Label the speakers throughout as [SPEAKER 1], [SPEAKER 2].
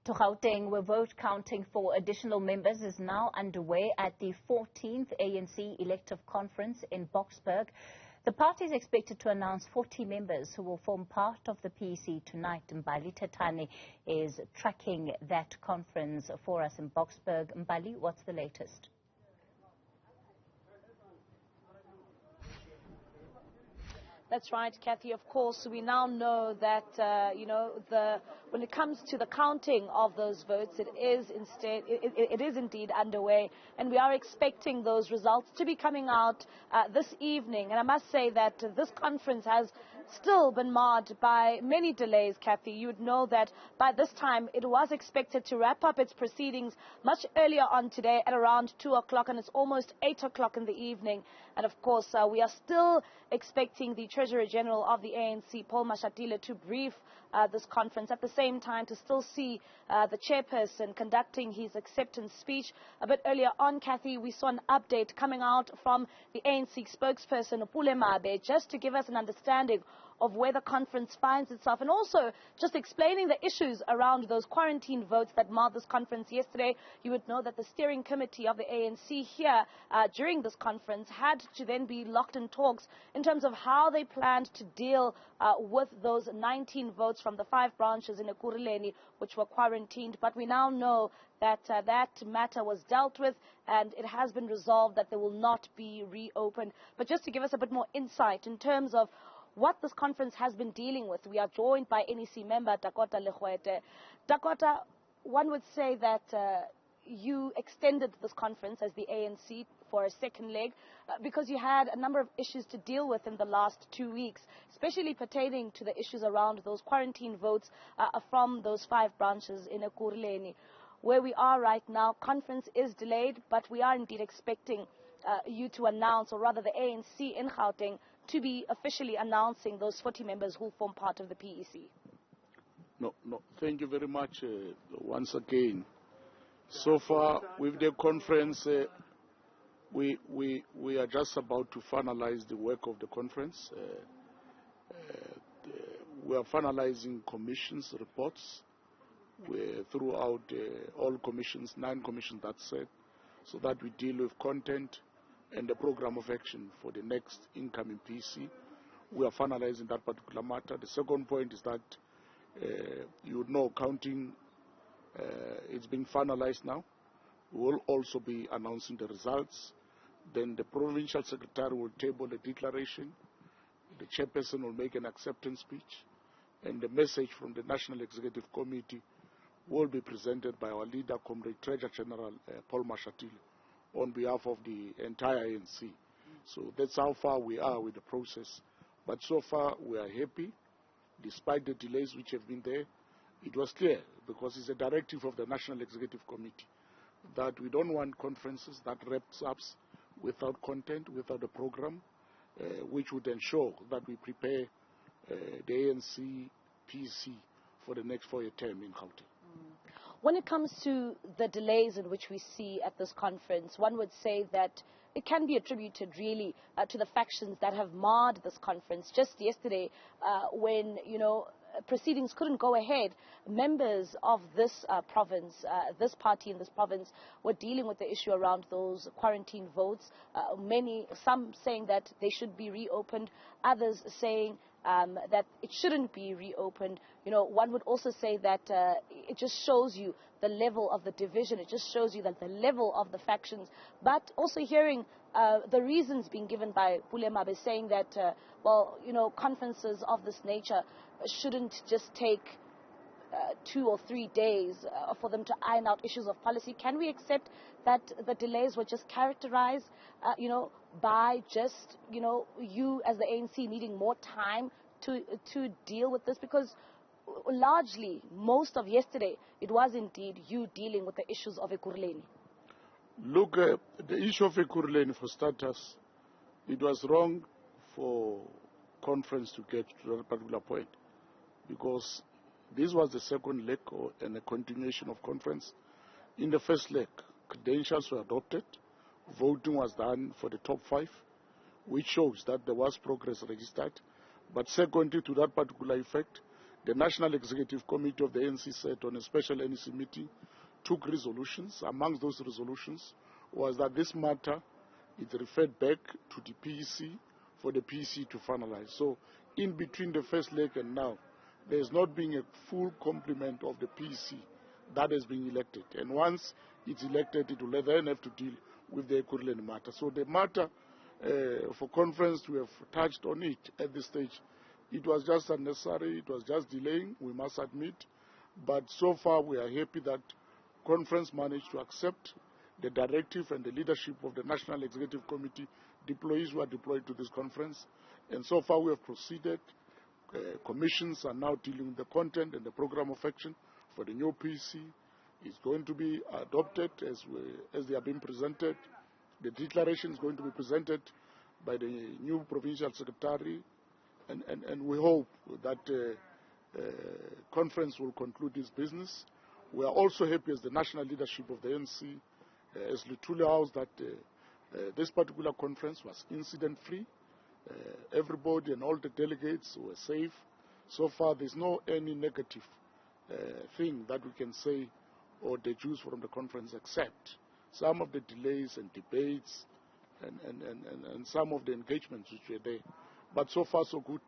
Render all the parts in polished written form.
[SPEAKER 1] To Gauteng, where vote counting for additional members is now underway at the 14th ANC elective conference in Boksburg. The party is expected to announce 40 members who will form part of the PEC tonight. Mbali Thethani is tracking that conference for us in Boksburg. Mbali, what's the latest?
[SPEAKER 2] That's right, Kathy. Of course, we now know that, when it comes to the counting of those votes, it is indeed underway, and we are expecting those results to be coming out this evening. And I must say that this conference has still been marred by many delays, Kathy. You would know that by this time it was expected to wrap up its proceedings much earlier on today at around 2 o'clock, and it's almost 8 o'clock in the evening. And of course, we are still expecting the Treasurer General of the ANC, Paul Mashatile, to brief this conference. At the same time, to still see the chairperson conducting his acceptance speech. A bit earlier on, Kathy, we saw an update coming out from the ANC spokesperson, Pule Mabe, just to give us an understanding of where the conference finds itself, and also just explaining the issues around those quarantine votes that marred this conference yesterday. You would know that the steering committee of the ANC here during this conference had to then be locked in talks in terms of how they planned to deal with those 19 votes from the 5 branches in Ekurhuleni which were quarantined. But we now know that that matter was dealt with and it has been resolved that they will not be reopened. But just to give us a bit more insight in terms of what this conference has been dealing with, we are joined by NEC member Dakota Legwete. Dakota, one would say that you extended this conference as the ANC for a second leg because you had a number of issues to deal with in the last 2 weeks, especially pertaining to the issues around those quarantine votes from those 5 branches in Ekurhuleni. Where we are right now, conference is delayed, but we are indeed expecting you to announce, or rather the ANC in Gauteng, to be officially announcing those 40 members who form part of the PEC.
[SPEAKER 3] No, thank you very much once again. So far, with the conference, we are just about to finalize the work of the conference. We are finalizing commissions reports throughout all commissions, 9 commissions that said, so that we deal with content and the program of action for the next incoming PC. We are finalizing that particular matter. The second point is that you would know counting is being finalized now. We will also be announcing the results. Then the provincial secretary will table a declaration. The chairperson will make an acceptance speech, and the message from the National Executive Committee will be presented by our leader, Comrade Treasurer General Paul Mashatile, on behalf of the entire ANC. So that's how far we are with the process. But so far we are happy, despite the delays which have been there. It was clear, because it's a directive of the National Executive Committee, that we don't want conferences that wraps up without content, without a program, which would ensure that we prepare the ANC PC for the next 4-year term in Gauteng.
[SPEAKER 2] When it comes to the delays in which we see at this conference, one would say that it can be attributed really to the factions that have marred this conference. Just yesterday, when, proceedings couldn't go ahead, members of this province, this party in this province, were dealing with the issue around those quarantine votes. Some saying that they should be reopened, others saying that it shouldn't be reopened. One would also say that it just shows you the level of the division. It just shows you that the level of the factions. But also hearing the reasons being given by Pule Mabe, saying that, conferences of this nature shouldn't just take 2 or 3 days for them to iron out issues of policy. Can we accept that the delays were just characterized, by just, you as the ANC needing more time to deal with this? Because largely, most of yesterday, it was indeed you dealing with the issues of Ekurhuleni.
[SPEAKER 3] Look, the issue of Ekurhuleni, for starters, it was wrong for conference to get to that particular point, because this was the second leg and a continuation of conference. In the first leg, credentials were adopted, voting was done for the top 5, which shows that there was progress registered. But secondly, to that particular effect, The National Executive Committee of the ANC sat on a special NEC meeting, took resolutions. Amongst those resolutions was that this matter is referred back to the PEC for the PEC to finalize. So in between the first leg and now, there is not being a full complement of the PEC that has been elected. And once it's elected, it will then have to deal with the equivalent matter. So the matter for conference, we have touched on it at this stage. It was just unnecessary, it was just delaying, we must admit. But so far we are happy that conference managed to accept the directive and the leadership of the National Executive Committee. Deployees were deployed to this conference. And so far we have proceeded. Commissions are now dealing with the content and the program of action for the new PEC. It's going to be adopted as they are being presented. The declaration is going to be presented by the new provincial secretary, and we hope that conference will conclude this business. We are also happy as the national leadership of the ANC, as Luthuli House, that this particular conference was incident-free. Everybody and all the delegates were safe. So far, there's no any negative thing that we can say or deduce from the conference, except some of the delays and debates and some of the engagements which were there. But so far, so good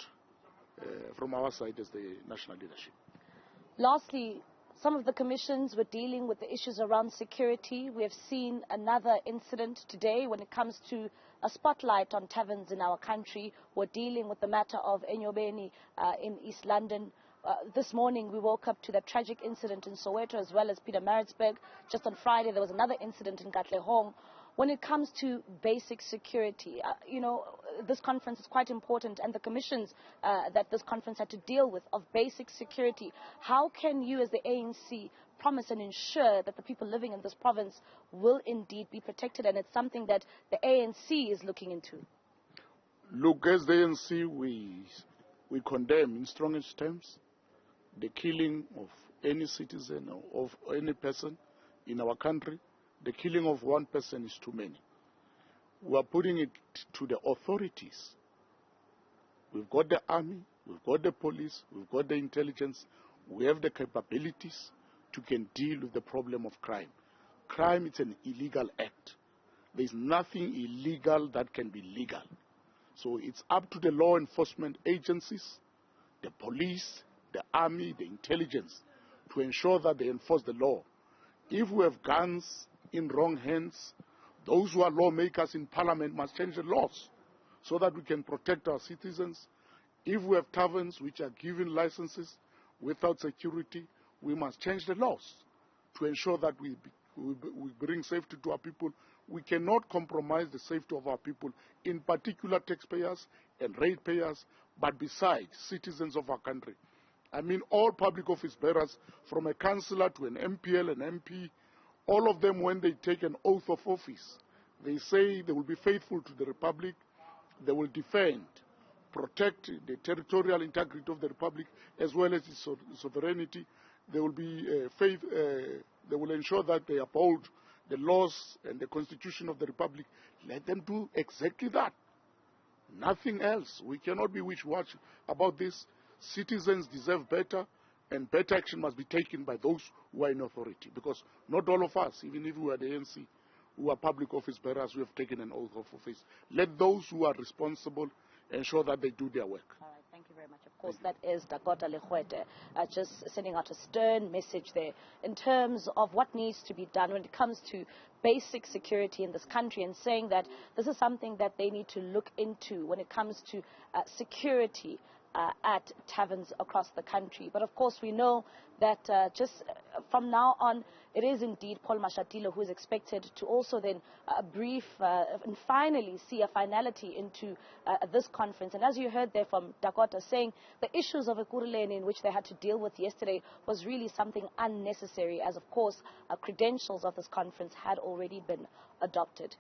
[SPEAKER 3] from our side as the national leadership.
[SPEAKER 2] Lastly, some of the commissions were dealing with the issues around security. We have seen another incident today when it comes to a spotlight on taverns in our country. We're dealing with the matter of Enyobeni in East London. This morning we woke up to that tragic incident in Soweto as well as Pietermaritzburg. Just on Friday there was another incident in Gauteng. When it comes to basic security, this conference is quite important, and the commissions that this conference had to deal with of basic security. How can you as the ANC promise and ensure that the people living in this province will indeed be protected, and it's something that the ANC is looking into?
[SPEAKER 3] Look, as the ANC, we condemn in strongest terms the killing of any citizen or of any person in our country. The killing of one person is too many. We are putting it to the authorities. We've got the army, we've got the police, we've got the intelligence, we have the capabilities to can deal with the problem of crime. Crime is an illegal act. There's nothing illegal that can be legal. So it's up to the law enforcement agencies, the police, the army, the intelligence, to ensure that they enforce the law. If we have guns in wrong hands, those who are lawmakers in parliament must change the laws so that we can protect our citizens. If we have taverns which are given licenses without security, we must change the laws to ensure that we bring safety to our people. We cannot compromise the safety of our people, in particular taxpayers and ratepayers, but besides citizens of our country. I mean all public office bearers, from a councillor to an MPL, an MP, all of them, when they take an oath of office, they say they will be faithful to the Republic, they will defend, protect the territorial integrity of the Republic as well as its sovereignty. They will be they will ensure that they uphold the laws and the Constitution of the Republic. Let them do exactly that. Nothing else. We cannot be wish-washy about this. Citizens deserve better, and better action must be taken by those who are in authority, because not all of us, even if we are the ANC, who are public office bearers, we have taken an oath of office. Let those who are responsible ensure that they do their work.
[SPEAKER 2] All right, thank you very much. Of course, that is Dakota Lehuete, just sending out a stern message there in terms of what needs to be done when it comes to basic security in this country, and saying that this is something that they need to look into when it comes to security at taverns across the country. But of course we know that just from now on, it is indeed Paul Mashatile who is expected to also then brief and finally see a finality into this conference. And as you heard there from Dakota saying, the issues of Ekurhuleni in which they had to deal with yesterday was really something unnecessary, as of course credentials of this conference had already been adopted.